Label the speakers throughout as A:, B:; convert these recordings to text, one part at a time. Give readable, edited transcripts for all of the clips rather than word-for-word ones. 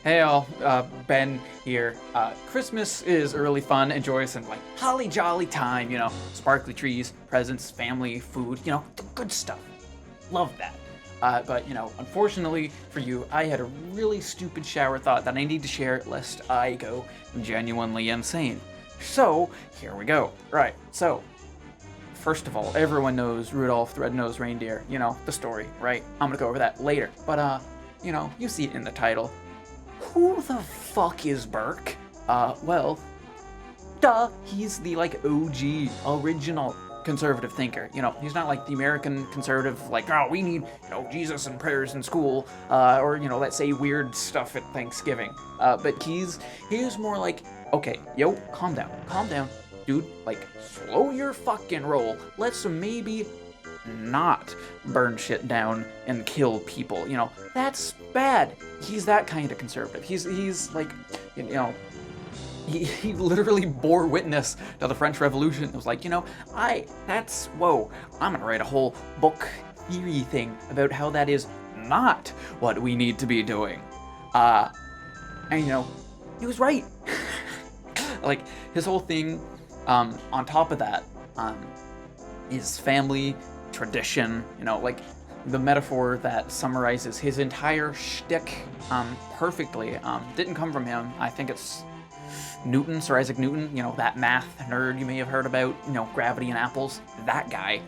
A: Hey all, Ben here. Christmas is a really fun and joyous and like holly jolly time, sparkly trees, presents, family, food, the good stuff. Love that. But unfortunately for you, I had a really stupid shower thought that I need to share lest I go genuinely insane. So, here we go. Right, so, first of all, everyone knows Rudolph the Red-Nosed Reindeer, the story, right? I'm gonna go over that later. But, you see it in the title. Who the fuck is Burke? Well, duh, he's the, OG, original conservative thinker. He's not like the American conservative, we need, Jesus and prayers in school, or, let's say weird stuff at Thanksgiving. But he's more like, okay, calm down, dude, slow your fucking roll. Let's maybe not burn shit down and kill people. That's bad. He's that kind of conservative. He's like, he literally bore witness to the French Revolution. It was like, I'm gonna write a whole book theory thing about how that is not what we need to be doing. And he was right. His whole thing, on top of that, is family, tradition, the metaphor that summarizes his entire shtick perfectly, didn't come from him. I think it's Newton, Sir Isaac Newton, that math nerd you may have heard about, gravity and apples, that guy,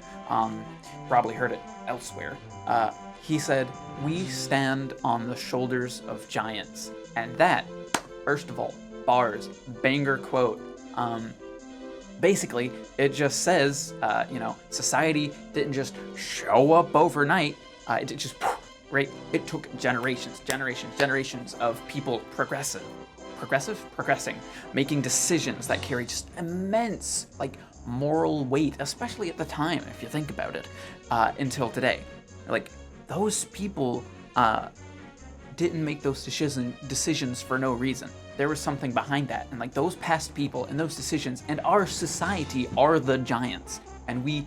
A: probably heard it elsewhere. He said, "We stand on the shoulders of giants." And that, first of all, bars, banger quote. Basically, it just says, society didn't just show up overnight. It just, right? It took generations of people progressing, making decisions that carry just immense, moral weight, especially at the time, if you think about it, until today. Those people didn't make those decisions for no reason. There was something behind that, and those past people and those decisions and our society are the giants, and we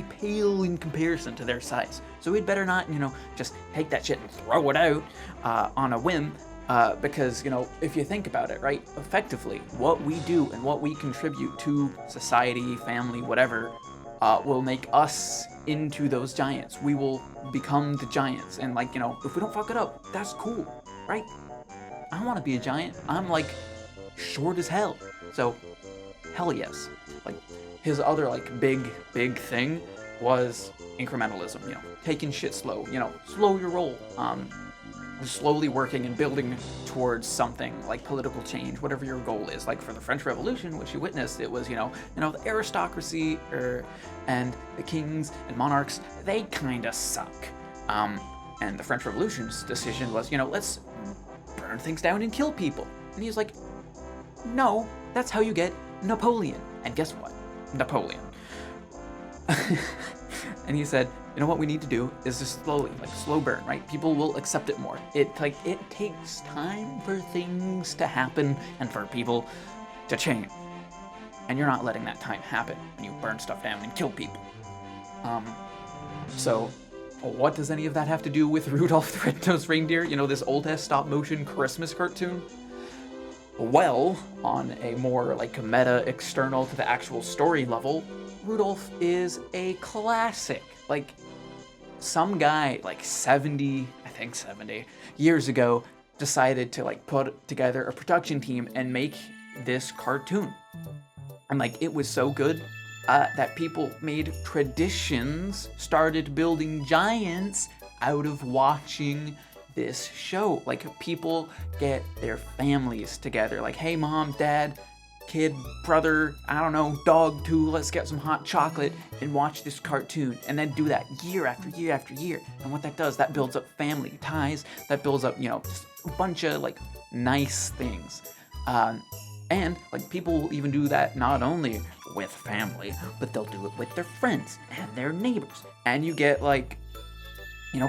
A: pale in comparison to their size. So we'd better not, just take that shit and throw it out on a whim, because if you think about it, right, effectively, what we do and what we contribute to society, family, whatever, will make us into those giants. We will become the giants, and if we don't fuck it up, that's cool, right? I want to be a giant. I'm short as hell. So, hell yes. His other big thing was incrementalism. Taking shit slow. Slow your roll. Slowly working and building towards something like political change, whatever your goal is. For the French Revolution, which you witnessed, it was the aristocracy and the kings and monarchs. They kind of suck. And the French Revolution's decision was, let's burn things down and kill people. And he was like, no, that's how you get Napoleon. And guess what? Napoleon. And he said, what we need to do is just slowly, slow burn, right? People will accept it more. It takes time for things to happen and for people to change. And you're not letting that time happen when you burn stuff down and kill people. So what does any of that have to do with Rudolph the Red-Nosed Reindeer? This old-ass stop-motion Christmas cartoon? Well, on a more, meta external to the actual story level, Rudolph is a classic. Some guy, 70 years ago, decided to, put together a production team and make this cartoon. And, it was so good that people made traditions, started building giants out of watching this show. People get their families together. Hey, mom, dad, kid, brother, I don't know, dog too, let's get some hot chocolate and watch this cartoon. And then do that year after year after year. And what that does, that builds up family ties. That builds up, just a bunch of, nice things. And, people will even do that not only with family, but they'll do it with their friends and their neighbors. And you get,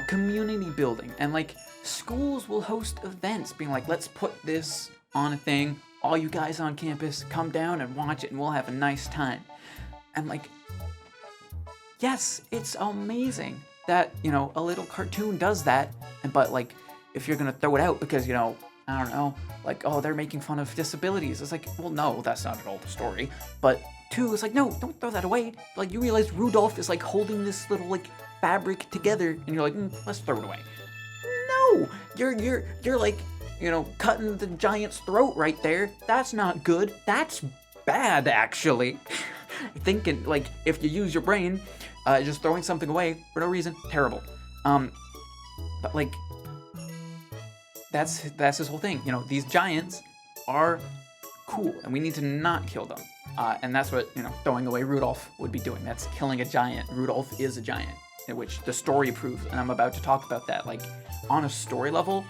A: community building. And, schools will host events being let's put this on a thing. All you guys on campus, come down and watch it and we'll have a nice time. And, yes, it's amazing that, a little cartoon does that. But, if you're gonna throw it out because, I don't know, like, oh, they're making fun of disabilities. It's like, well, no, that's not at all the story. But 2, it's like, no, don't throw that away. Like, you realize Rudolph is like holding this little like fabric together, and you're like, let's throw it away. No, you're like, cutting the giant's throat right there. That's not good. That's bad, actually. Thinking, like, if you use your brain, just throwing something away for no reason, terrible. But like, that's his whole thing. These giants are cool, and we need to not kill them. And that's what, throwing away Rudolph would be doing. That's killing a giant. Rudolph is a giant, in which the story proves, and I'm about to talk about that. Like, on a story level,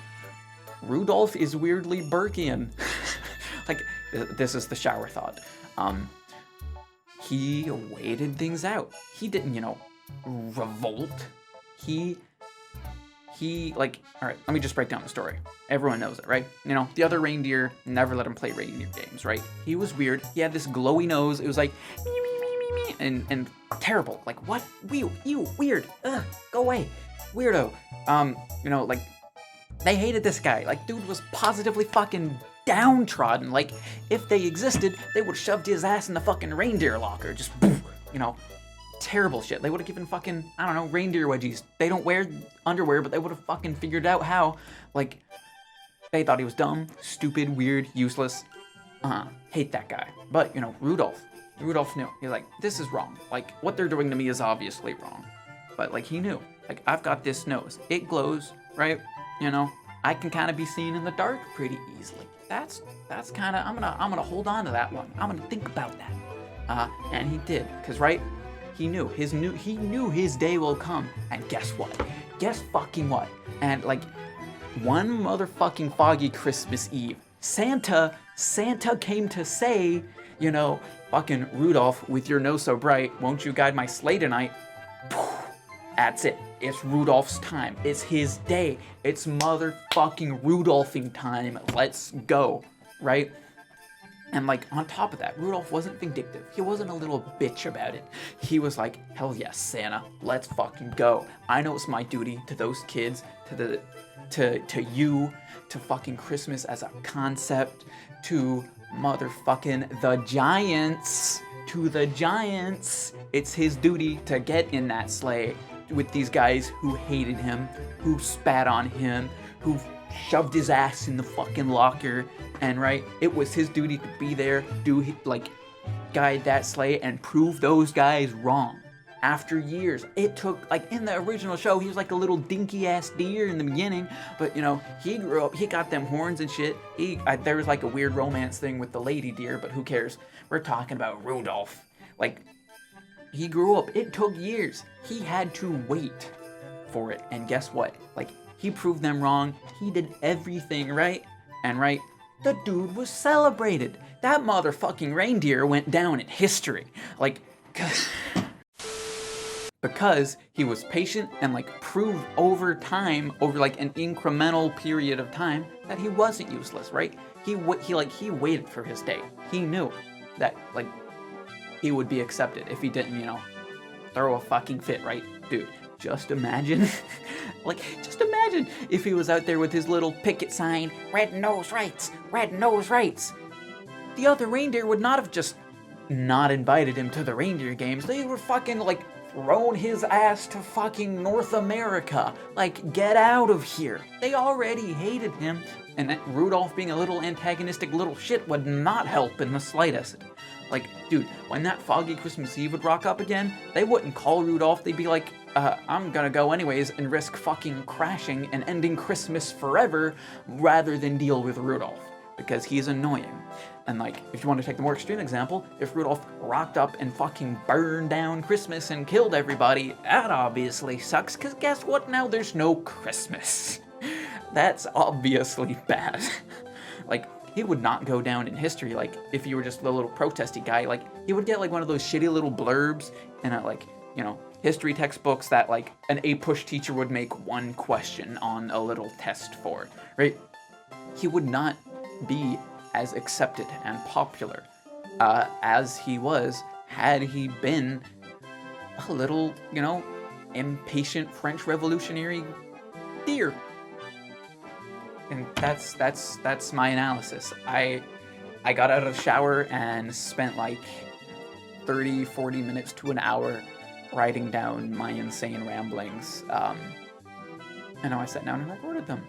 A: Rudolph is weirdly Burkean. Like, this is the shower thought. He waited things out. He didn't, revolt. He like, all right, let me just break down the story. Everyone knows it, right? The other reindeer never let him play reindeer games, right? He was weird. He had this glowy nose. It was like, me, me, me, me, me, and terrible. Like, what? You, weird. Ugh, go away. Weirdo. Like, they hated this guy. Like, dude was positively fucking downtrodden. Like, if they existed, they would have shoved his ass in the fucking reindeer locker. Just, terrible shit. They would have given fucking, I don't know, reindeer wedgies. They don't wear underwear, but they would have fucking figured out how. Like, they thought he was dumb, stupid, weird, useless. Hate that guy. But, Rudolph knew. He's like, this is wrong. Like, what they're doing to me is obviously wrong. But, like, he knew. Like, I've got this nose. It glows, right? I can kind of be seen in the dark pretty easily. That's kind of, I'm gonna hold on to that one. I'm gonna think about that. And he did, cause right, he knew his day will come. And guess what? Guess fucking what? And like, one motherfucking foggy Christmas Eve, Santa came to say, fucking Rudolph, with your nose so bright, won't you guide my sleigh tonight? That's it. It's Rudolph's time. It's his day. It's motherfucking Rudolphing time. Let's go, right? And like, on top of that, Rudolph wasn't vindictive. He wasn't a little bitch about it. He was like, hell yes, Santa, let's fucking go. I know it's my duty to those kids, to you, to fucking Christmas as a concept, to motherfucking the giants, It's his duty to get in that sleigh with these guys who hated him, who spat on him, who shoved his ass in the fucking locker, and right, it was his duty to be there, guide that sleigh and prove those guys wrong. After years, it took, like, in the original show, he was like a little dinky ass deer in the beginning, but he grew up, he got them horns and shit. There was like a weird romance thing with the lady deer, but who cares? We're talking about Rudolph. Like, he grew up, it took years. He had to wait for it, and guess what? Like, he proved them wrong. He did everything right, and right, the dude was celebrated. That motherfucking reindeer went down in history. Like, because he was patient and like proved over time, over like an incremental period of time, that he wasn't useless, right? He waited for his day. He knew that like he would be accepted if he didn't, throw a fucking fit, right? Dude, just imagine, just imagine if he was out there with his little picket sign, red nose rights, red nose rights. The other reindeer would not have just not invited him to the reindeer games. They were fucking like thrown his ass to fucking North America. Like, get out of here. They already hated him, and that Rudolph being a little antagonistic little shit would not help in the slightest. Like, dude, when that foggy Christmas Eve would rock up again, they wouldn't call Rudolph. They'd be like, I'm gonna go anyways and risk fucking crashing and ending Christmas forever rather than deal with Rudolph, because he's annoying. And like, if you want to take the more extreme example, if Rudolph rocked up and fucking burned down Christmas and killed everybody, that obviously sucks, because guess what? Now there's no Christmas. That's obviously bad. Like, he would not go down in history, like, if you were just the little protesty guy. Like, he would get like one of those shitty little blurbs in a, like, history textbooks that like an A-push teacher would make one question on a little test for, right? He would not be as accepted and popular as he was had he been a little, impatient French revolutionary deer. And that's my analysis. I got out of the shower and spent like 30, 40 minutes to an hour writing down my insane ramblings. And now I sat down and recorded them.